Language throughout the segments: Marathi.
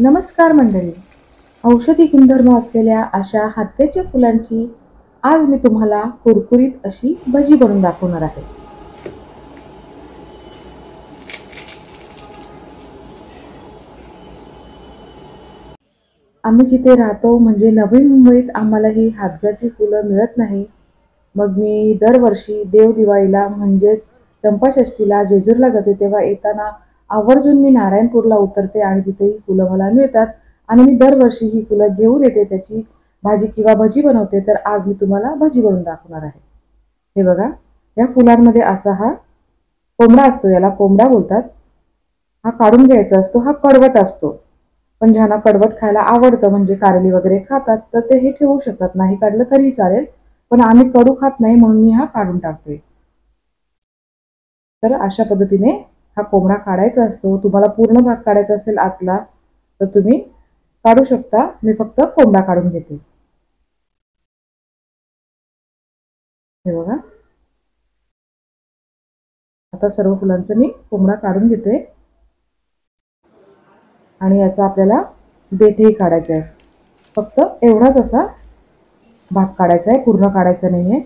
नमस्कार मंडळी. औषधी गुणधर्म असलेल्या अशा हात्याच्या फुलांची आज मी तुम्हाला कुरकुरीत अशी भजी बनवून दाखवणार आहे. आम्ही जिथे राहतो म्हणजे नवी मुंबईत आम्हाला ही हातगाची फुलं मिळत नाही. मग मी दरवर्षी देव दिवाळीला म्हणजेच चंपाषष्ठीला जेजूरला जाते, तेव्हा येताना आवर्जून मी नारायणपूरला उतरते आणि तिथे ही फुलं मला मिळतात आणि मी दरवर्षी ही फुलं घेऊन येते, त्याची भाजी किंवा भजी बनवते. तर आज मी तुम्हाला भजी बनवून दाखवणार आहे. हे बघा, या फुलांमध्ये असा हा कोंबडा असतो, याला कोंबडा बोलतात. हा काढून घ्यायचा असतो. हा कडवट असतो, पण ज्यांना कडवट खायला आवडतं म्हणजे कारली वगैरे खातात तर ते हे ठेवू शकतात, नाही काढलं तरी चालेल. पण आम्ही कडू खात नाही म्हणून मी हा काढून टाकते. तर अशा पद्धतीने हा कोंबडा काढायचा असतो. तुम्हाला पूर्ण भाग काढायचा असेल आतला तर तुम्ही काढू शकता. मी फक्त कोंबडा काढून घेते. हे बघा, आता सर्व फुलांचा मी कोंबडा काढून घेते आणि याचा आपल्याला देठही काढायचा आहे. फक्त एवढाच असा भाग काढायचा आहे, पूर्ण काढायचा नाहीये.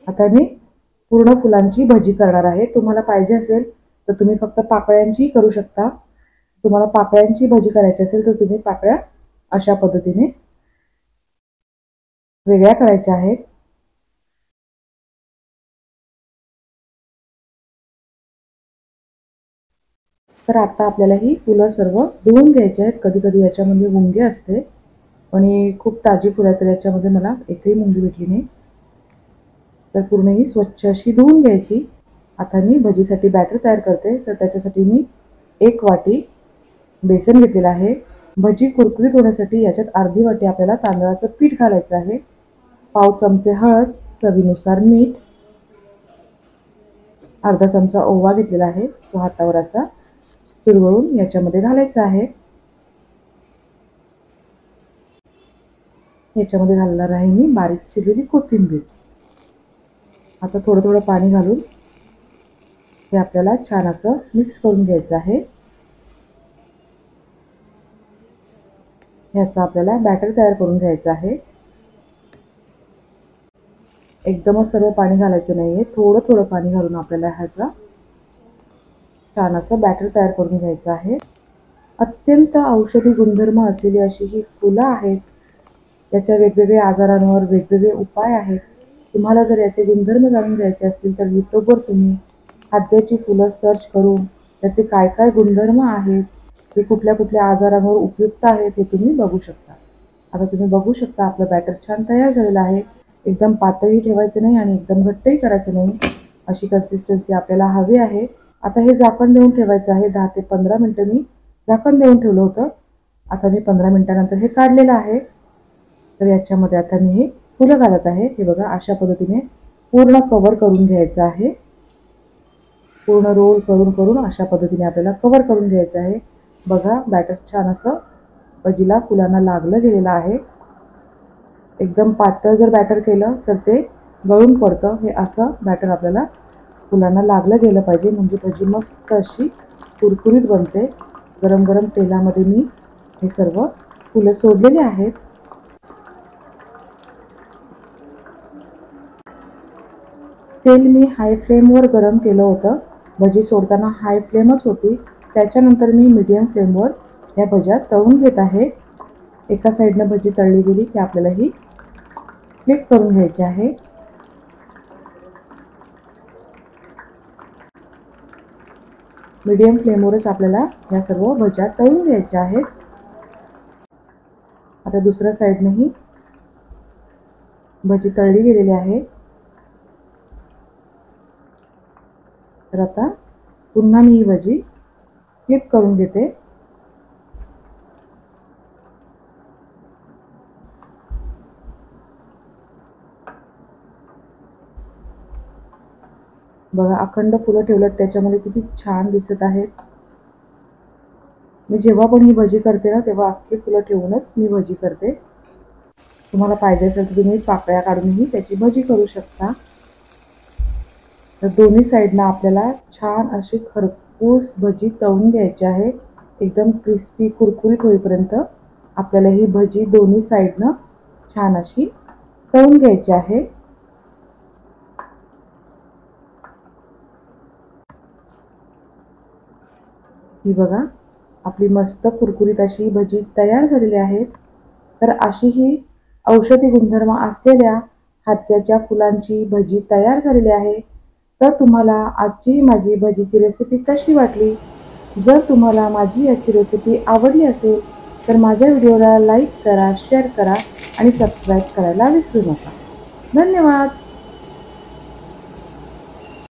आता मी पूर्ण फुलांची भजी करणार आहे. तुम्हाला पाहिजे असेल तर तुम्ही फक्त पाकळ्यांची करू शकता. तुम्हाला पाकळ्यांची भजी करायची असेल तर तुम्ही पाकळ्या अशा पद्धतीने वेगळ्या करायच्या आहेत. तर आता आपल्याला ही फुलं सर्व धुवून घ्यायची आहेत. कधी कधी याच्यामध्ये मुंगे असते, पण ही खूप ताजी फुलं आहेत तर याच्यामध्ये मला एकही मुंगी भेटली नाही. तर पूर्ण ही स्वच्छ अशी धुवून घ्यायची. आता मी भजीसाठी बॅटर तयार करते. तर त्याच्यासाठी मी 1 वाटी बेसन घेतलेलं आहे. भजी कुरकुरीत होण्यासाठी याच्यात अर्धी वाटी आपल्याला तांदळाचं पीठ घालायचं आहे. पाव चमचे हळद, चवीनुसार मीठ, अर्धा चमचा ओवा घेतलेला आहे, तो हातावर असा चुरगळून याच्यामध्ये घालायचा आहे. याच्यामध्ये घालणार आहे मी बारीक चिरलेली कोथिंबीर. आता थोडं थोडं पाणी घालून हे आपल्याला छान असं मिक्स करून घ्यायचं आहे. ह्याचा आपल्याला बॅटर तयार करून घ्यायचं आहे. एकदमच सर्व पाणी घालायचं नाहीये, थोडं थोडं पाणी घालून आपल्याला ह्याचा छान असं बॅटर तयार करून घ्यायचं आहे. अत्यंत औषधी गुणधर्म असलेली अशी ही फुलं आहेत. याच्या वेगवेगळ्या आजारांवर वेगवेगळे उपाय आहेत. तुम्हाला जर याचे गुणधर्म जाणून घ्यायचे असतील तर यूट्यूबवर तुम्ही हाद्याची फुलं सर्च करून त्याचे काय काय गुणधर्म आहेत, ते कुठल्या कुठल्या आजारांवर उपयुक्त आहेत हे तुम्ही बघू शकता. आता तुम्ही बघू शकता आपलं बॅटर छान तयार झालेलं आहे. एकदम पातळही ठेवायचं नाही आणि एकदम घट्टही करायचं नाही, अशी कन्सिस्टन्सी आपल्याला हवी आहे. आता हे झाकण देऊन ठेवायचं आहे. 10 ते 15 मिनिटं मी झाकण देऊन ठेवलं होतं. आता मी 15 मिनिटानंतर हे काढलेलं आहे. तर याच्यामध्ये आता मी हे फुलं घालत आहे. हे बघा, अशा पद्धतीने पूर्ण कव्हर करून घ्यायचं आहे. पूर्ण रोल करून करून अशा पद्धतीने आपल्याला कव्हर करून घ्यायचं आहे. बघा, बॅटर छान असं भजीला फुलांना लागलं गेलेलं आहे. एकदम पातळ जर बॅटर केलं तर ते गळून पडतं. हे असं बॅटर आपल्याला फुलांना लागलं गेलं पाहिजे, म्हणजे भजी मस्त अशी कुरकुरीत बनते. गरम गरम तेलामध्ये मी हे सर्व फुलं सोडलेली आहेत. तेल मी हाय फ्लेमवर गरम केलं होतं. भजी सोडताना हाय फ्लेमच होती. त्याच्यानंतर मी मीडियम फ्लेमवर या भज्या तळून घेत आहे. एका साईडनं भजी तळली गेली की आपल्याला ही फ्लिप करून घ्यायची आहे. मीडियम फ्लेमवरच आपल्याला या सर्व भज्या तळून घ्यायच्या आहेत. आता दुसऱ्या साईडनेही भजी तळली गेलेली आहे. तर आता पुन्हा मी ही भजी फ्लिप करून घेते. बघा, अखंड फुलं ठेवल्यात त्याच्यामध्ये किती छान दिसत आहेत. मी जेव्हा पण ही भजी करते ना तेव्हा अख्खी फुलं ठेवूनच मी भजी करते. तुम्हाला पाहिजे असेल तर तुम्ही पाकळ्या काढूनही त्याची भजी करू शकता. तर दोन्ही साईडला आपल्याला छान अशी खरपूस भजी तळून घ्यायची आहे. एकदम क्रिस्पी कुरकुरीत होईपर्यंत आपल्याला ही भजी दोन्ही साईडनं छान अशी तळून घ्यायची आहे। ही बघा आपली मस्त कुरकुरीत अशी भजी तयार झालेली आहेत। तर अशी ही औषधी गुणधर्म असलेल्या हातक्याच्या फुलांची भजी तयार झालेली आहे। तर तुम्हाला आजची माझी भजीची रेसिपी कशी वाटली? जर तुम्हाला माझी याची रेसिपी आवडली असेल तर माझ्या व्हिडिओला लाईक करा, शेअर करा आणि सबस्क्राईब करायला विसरू नका। धन्यवाद।